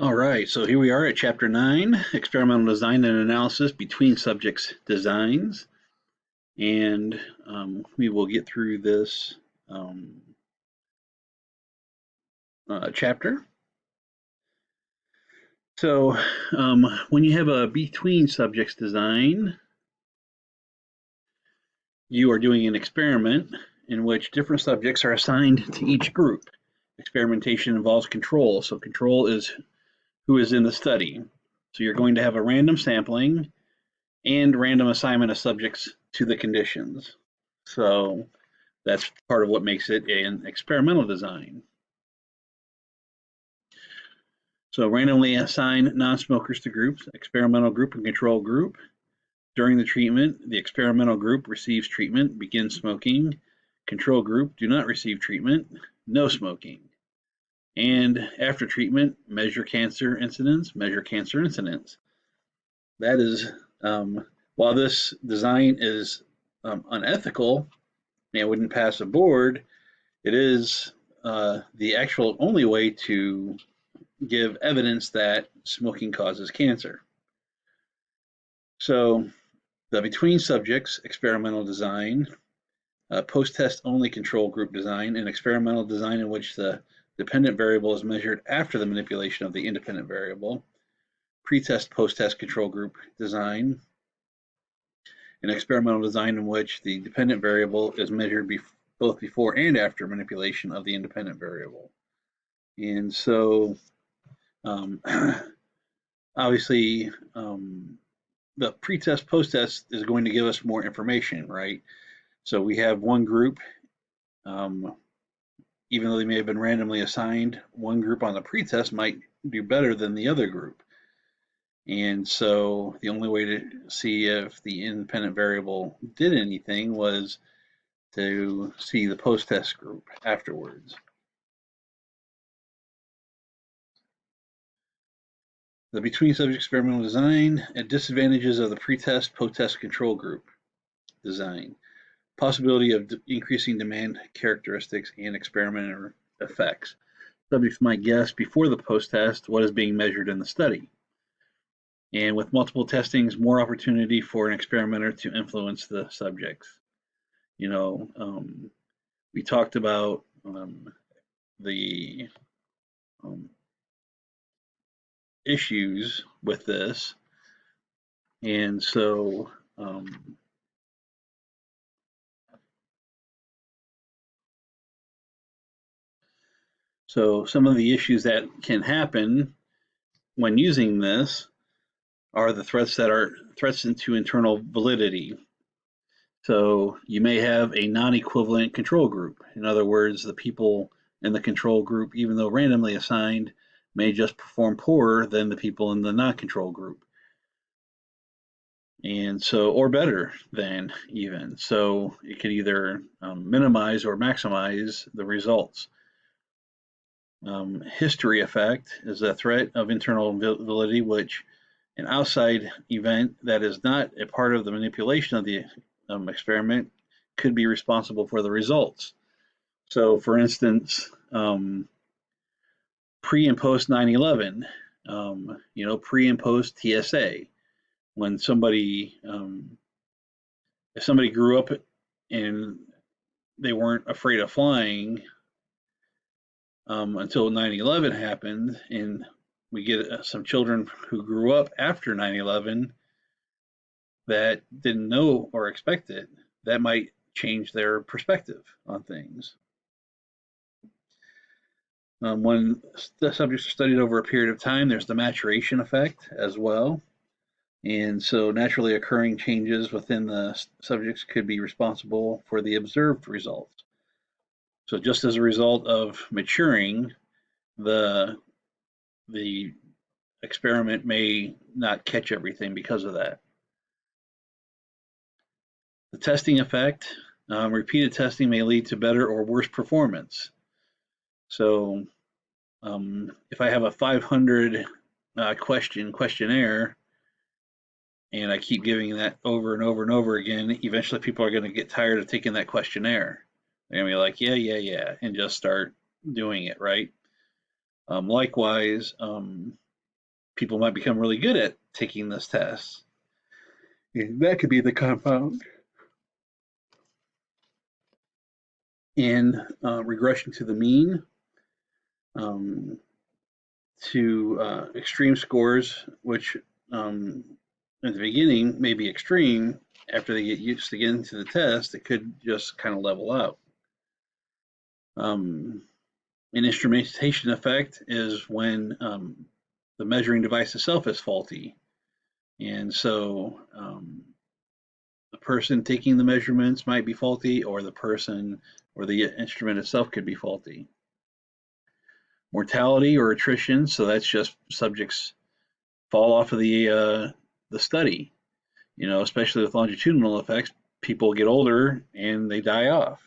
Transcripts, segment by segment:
All right, so here we are at Chapter 9, Experimental Design and Analysis Between Subjects Designs. And we will get through this chapter. So when you have a Between Subjects Design, you are doing an experiment in which different subjects are assigned to each group. Experimentation involves control, so control is who is in the study. So you're going to have a random sampling and random assignment of subjects to the conditions. So that's part of what makes it an experimental design. So randomly assign non-smokers to groups, experimental group and control group. During the treatment, the experimental group receives treatment, begins smoking. Control group do not receive treatment, no smoking. And after treatment, measure cancer incidence, measure cancer incidence. That is, while this design is unethical and wouldn't pass a board, it is the actual only way to give evidence that smoking causes cancer. So the between subjects experimental design, post-test only control group design, and experimental design in which the dependent variable is measured after the manipulation of the independent variable, pre-test post-test control group design, an experimental design in which the dependent variable is measured both before and after manipulation of the independent variable. And so obviously the pre-test post-test is going to give us more information, right? So we have one group, even though they may have been randomly assigned, one group on the pre-test might do better than the other group. And so the only way to see if the independent variable did anything was to see the post-test group afterwards. The between subject experimental design and disadvantages of the pre-test post-test control group design. Possibility of increasing demand characteristics and experimenter effects. Subjects might guess before the post-test what is being measured in the study. And with multiple testings, more opportunity for an experimenter to influence the subjects. You know, we talked about the issues with this, and so some of the issues that can happen when using this are the threats that are threats to internal validity. So you may have a non-equivalent control group. In other words, the people in the control group, even though randomly assigned, may just perform poorer than the people in the non-control group. And so, or better than even. So it could either minimize or maximize the results. History effect is a threat of internal validity, which an outside event that is not a part of the manipulation of the experiment could be responsible for the results. So, for instance, pre and post 9/11, pre and post TSA, when somebody, if somebody grew up and they weren't afraid of flying until 9/11 happened, and we get some children who grew up after 9/11 that didn't know or expect it, that might change their perspective on things. When the subjects are studied over a period of time, there's the maturation effect as well. And so naturally occurring changes within the subjects could be responsible for the observed results. So just as a result of maturing, the experiment may not catch everything because of that. The testing effect, repeated testing may lead to better or worse performance. So if I have a 500 questionnaire and I keep giving that over and over and over again, eventually people are going to get tired of taking that questionnaire. They're going to be like, yeah, and just start doing it, right? Likewise, people might become really good at taking this test. And that could be the confound. In regression to the mean, to extreme scores, which at the beginning may be extreme. After they get used to getting to the test, it could just kind of level out. An instrumentation effect is when the measuring device itself is faulty. And so the person taking the measurements might be faulty, or the person or the instrument itself could be faulty. Mortality or attrition, so that's just subjects fall off of the study. You know, especially with longitudinal effects, people get older and they die off.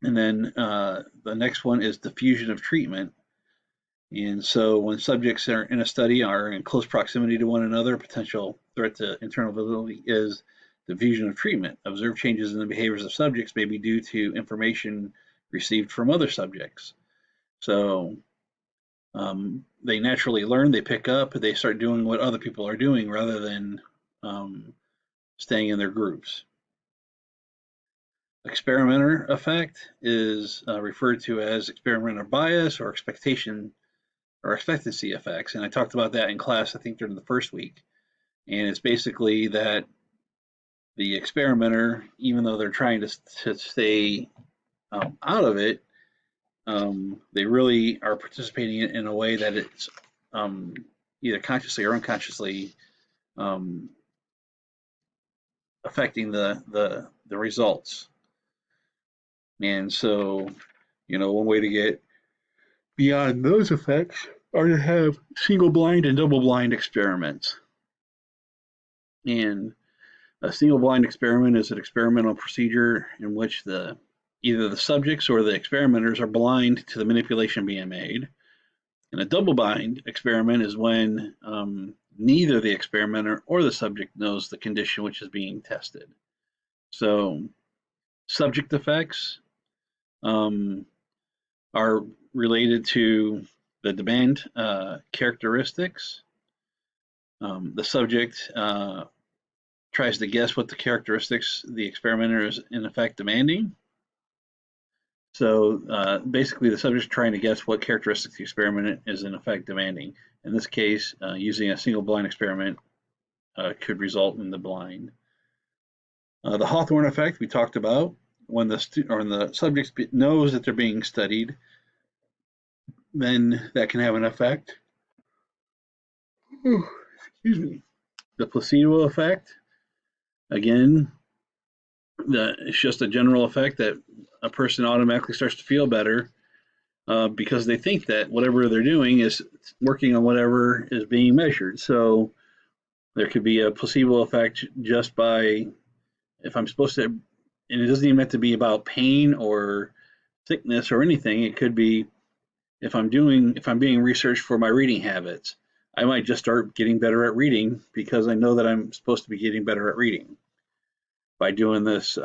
And then the next one is diffusion of treatment. And so when subjects are in a study are in close proximity to one another, a potential threat to internal validity is diffusion of treatment. Observed changes in the behaviors of subjects may be due to information received from other subjects. So they naturally learn, they pick up, they start doing what other people are doing rather than staying in their groups. Experimenter effect is referred to as experimenter bias or expectation or expectancy effects. And I talked about that in class, I think during the first week. And it's basically that the experimenter, even though they're trying to stay out of it, they really are participating in a way that it's either consciously or unconsciously affecting the results. And so, you know, one way to get beyond those effects are to have single blind and double blind experiments. And a single blind experiment is an experimental procedure in which either the subjects or the experimenters are blind to the manipulation being made. And a double blind experiment is when neither the experimenter or the subject knows the condition which is being tested. So subject effects are related to the demand characteristics. The subject tries to guess what the characteristics the experimenter is in effect demanding. So basically the subject is trying to guess what characteristics the experiment is in effect demanding. In this case, using a single blind experiment could result in the blind. The Hawthorne effect we talked about, when the subject knows that they're being studied, then that can have an effect. Excuse me. The placebo effect, again, it's just a general effect that a person automatically starts to feel better because they think that whatever they're doing is working on whatever is being measured. So there could be a placebo effect just by, if I'm supposed to, and it doesn't even have to be about pain or sickness or anything. It could be if I'm being researched for my reading habits, I might just start getting better at reading because I know that I'm supposed to be getting better at reading by doing this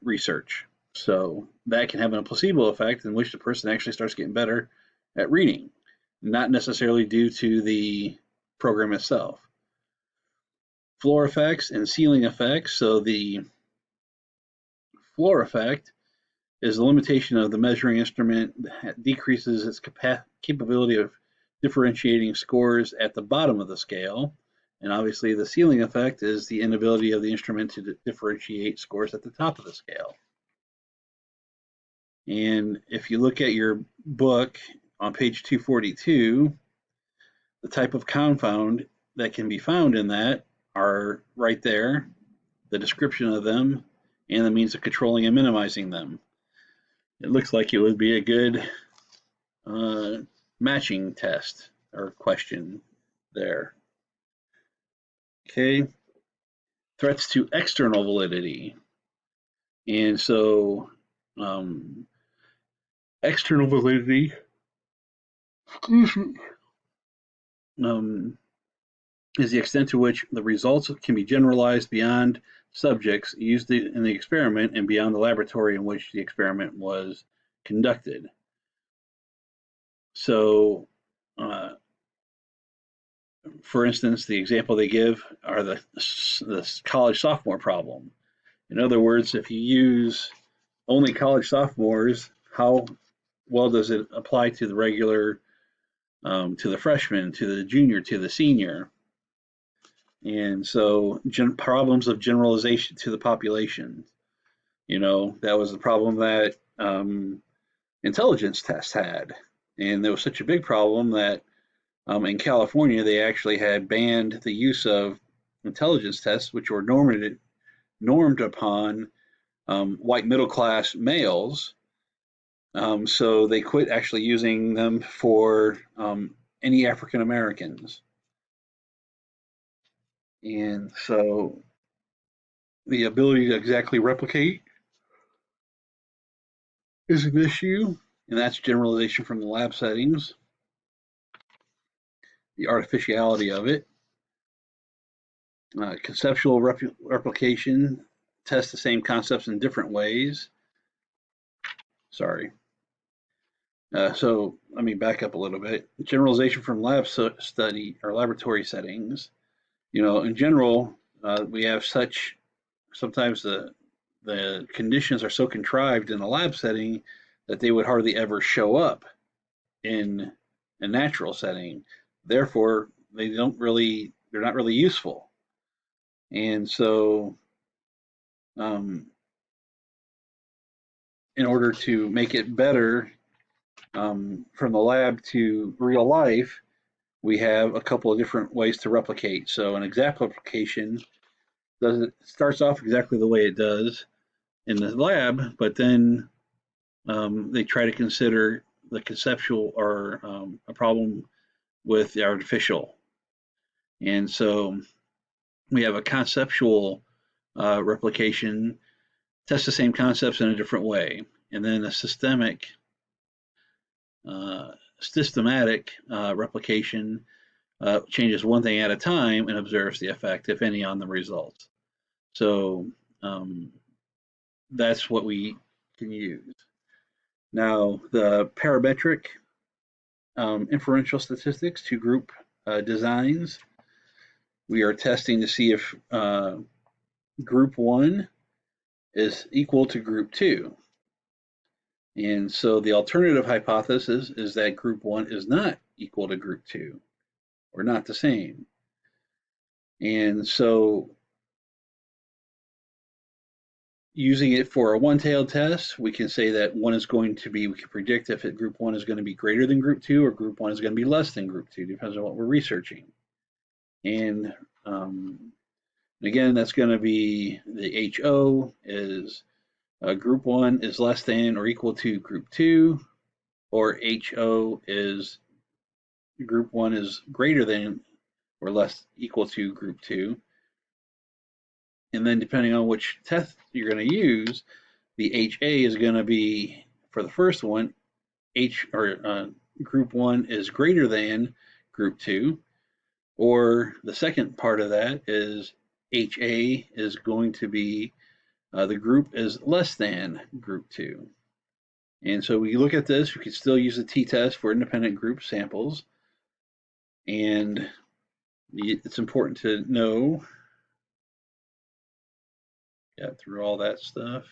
research. So that can have a placebo effect in which the person actually starts getting better at reading, not necessarily due to the program itself. Floor effects and ceiling effects. So the floor effect is the limitation of the measuring instrument that decreases its capability of differentiating scores at the bottom of the scale. And obviously the ceiling effect is the inability of the instrument to differentiate scores at the top of the scale. And if you look at your book on page 242, the type of confound that can be found in that are right there, the description of them, and the means of controlling and minimizing them. It looks like it would be a good matching test or question there. Okay, threats to external validity. And so external validity, excuse me, is the extent to which the results can be generalized beyond subjects used in the experiment and beyond the laboratory in which the experiment was conducted. So For instance, the example they give are the college sophomore problem. In other words, if you use only college sophomores, how well does it apply to the regular, to the freshman, to the junior, to the senior? And so problems of generalization to the population, that was the problem that intelligence tests had. And there was such a big problem that in California, they actually had banned the use of intelligence tests, which were normed upon white middle class males. So they quit actually using them for any African Americans. And so the ability to exactly replicate is an issue, and that's generalization from the lab settings, the artificiality of it. Conceptual replication, test the same concepts in different ways. Sorry. So let me back up a little bit. Generalization from lab study or laboratory settings. In general, we have sometimes the conditions are so contrived in a lab setting that they would hardly ever show up in a natural setting. Therefore, they're not really useful. And so, in order to make it better from the lab to real life, we have a couple of different ways to replicate. So an exact replication starts off exactly the way it does in the lab, but then they try to consider the conceptual or a problem with the artificial. And so we have a conceptual replication, test the same concepts in a different way, and then a systematic replication changes one thing at a time and observes the effect, if any, on the results. So that's what we can use. Now, the parametric inferential statistics, two group designs. We are testing to see if group 1 is equal to group 2. And so the alternative hypothesis is that group 1 is not equal to group 2, or not the same. And so using it for a one-tailed test, we can say that we can predict if group 1 is going to be greater than group 2 or group 1 is going to be less than group 2, depends on what we're researching. And again, that's going to be the HO is group 1 is less than or equal to group 2, or HO is group 1 is greater than or less equal to group 2. And then depending on which test you're going to use, the HA is going to be, for the first one, group 1 is greater than group 2, or the second part of that is HA is going to be the group is less than group 2. And so we look at this, we could still use the t-test for independent group samples. And it's important to know, got through all that stuff.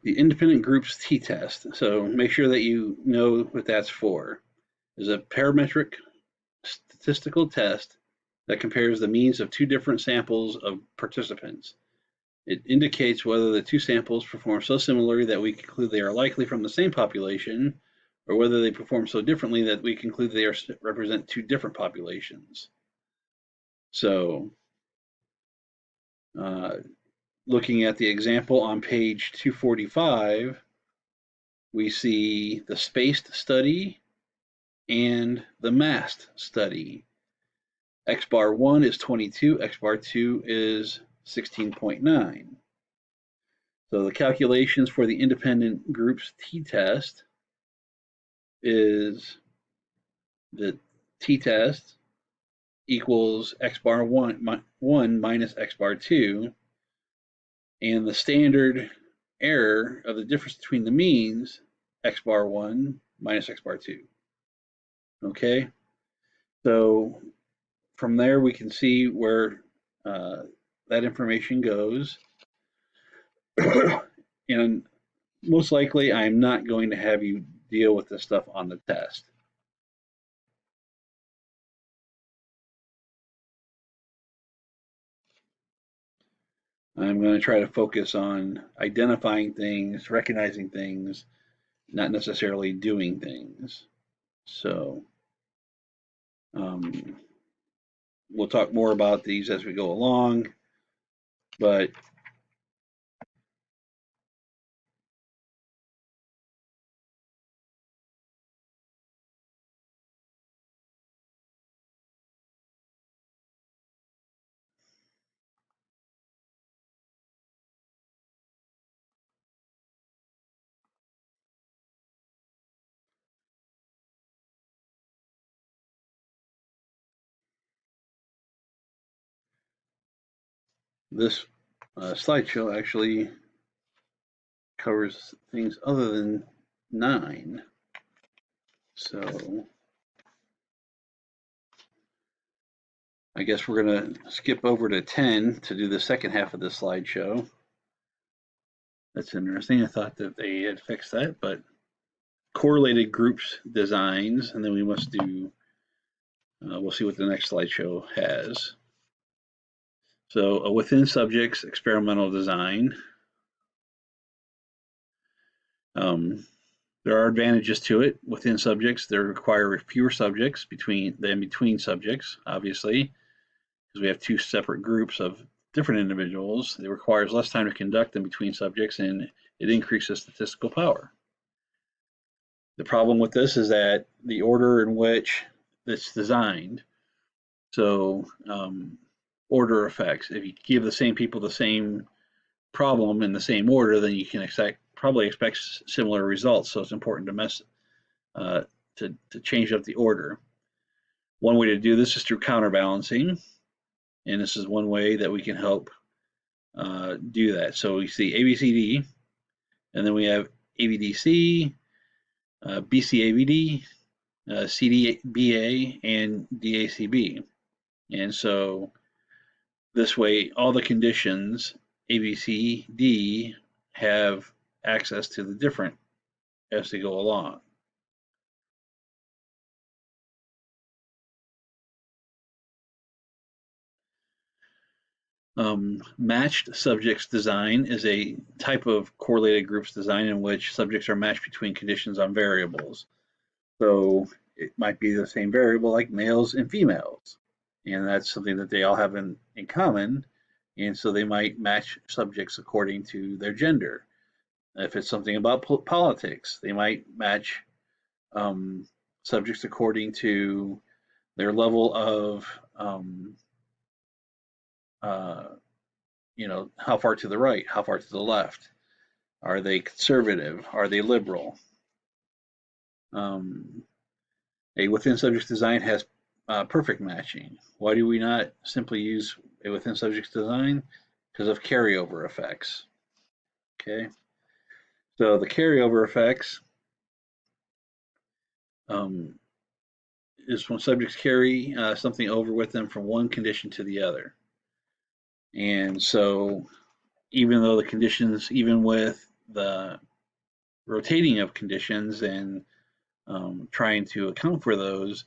The independent groups t-test. So make sure that you know what that's for. Is a parametric statistical test that compares the means of two different samples of participants. It indicates whether the two samples perform so similarly that we conclude they are likely from the same population, or whether they perform so differently that we conclude they represent two different populations. So looking at the example on page 245, we see the spaced study and the massed study. X bar 1 is 22, X bar 2 is 16.9. So the calculations for the independent groups t-test is the t-test equals x bar 1 minus x bar 2, and the standard error of the difference between the means, x bar 1 minus x bar 2. Okay, so from there we can see where that information goes. And most likely I'm not going to have you deal with this stuff on the test. I'm going to try to focus on identifying things, recognizing things, not necessarily doing things. So we'll talk more about these as we go along, but this slideshow actually covers things other than 9. So I guess we're going to skip over to 10 to do the second half of the slideshow. That's interesting. I thought that they had fixed that, but correlated groups designs, and then we must do, we'll see what the next slideshow has. So within subjects, experimental design. There are advantages to it. Within subjects, there require fewer subjects than between subjects, obviously, because we have two separate groups of different individuals. It requires less time to conduct than between subjects, and it increases statistical power. The problem with this is that the order in which it's designed, so order effects, if you give the same people the same problem in the same order, then you can probably expect similar results. So it's important to change up the order. One way to do this is through counterbalancing, and this is one way that we can help do that. So we see ABCD, and then we have ABDC, BCABD, CDBA, and DACB. And so this way, all the conditions ABCD have access to the different as they go along. Matched subjects design is a type of correlated groups design in which subjects are matched between conditions on variables. So it might be the same variable like males and females, and that's something that they all have in common, and so they might match subjects according to their gender. If it's something about politics, they might match subjects according to their level of how far to the right, how far to the left. Are they conservative? Are they liberal? A within subjects design has perfect matching. Why do we not simply use a within subjects design? Because of carryover effects. Okay, so the carryover effects is when subjects carry something over with them from one condition to the other. And so even though the conditions, even with the rotating of conditions and trying to account for those,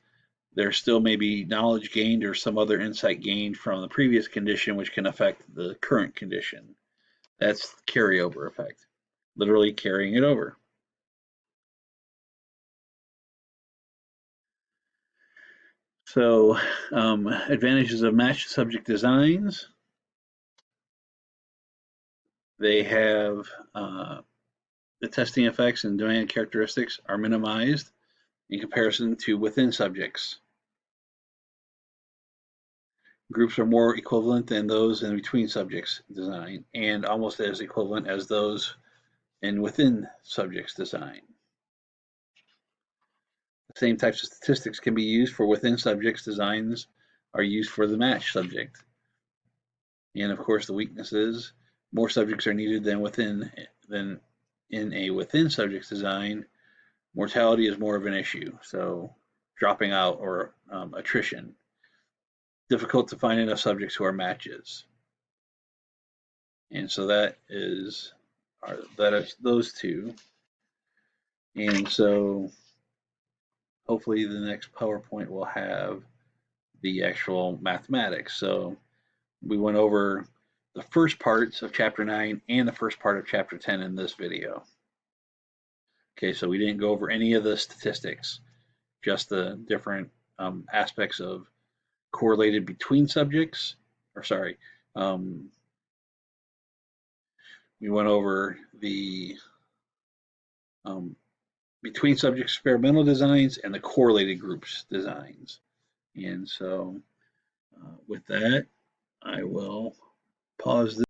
there still may be knowledge gained or some other insight gained from the previous condition which can affect the current condition. That's the carryover effect, literally carrying it over. So advantages of matched subject designs. They have the testing effects and dynamic characteristics are minimized in comparison to within subjects. Groups are more equivalent than those in between subjects design and almost as equivalent as those in within subjects design. The same types of statistics can be used for within subjects designs are used for the match subject. And of course, the weaknesses: more subjects are needed than in a within subjects design. Mortality is more of an issue, so dropping out or attrition. Difficult to find enough subjects who are matches. And so that is those two. And so hopefully the next PowerPoint will have the actual mathematics. So we went over the first parts of chapter 9 and the first part of chapter 10 in this video. Okay, so we didn't go over any of the statistics, just the different aspects of correlated between subjects, or sorry, we went over the between subjects experimental designs and the correlated groups designs. And so with that, I will pause this.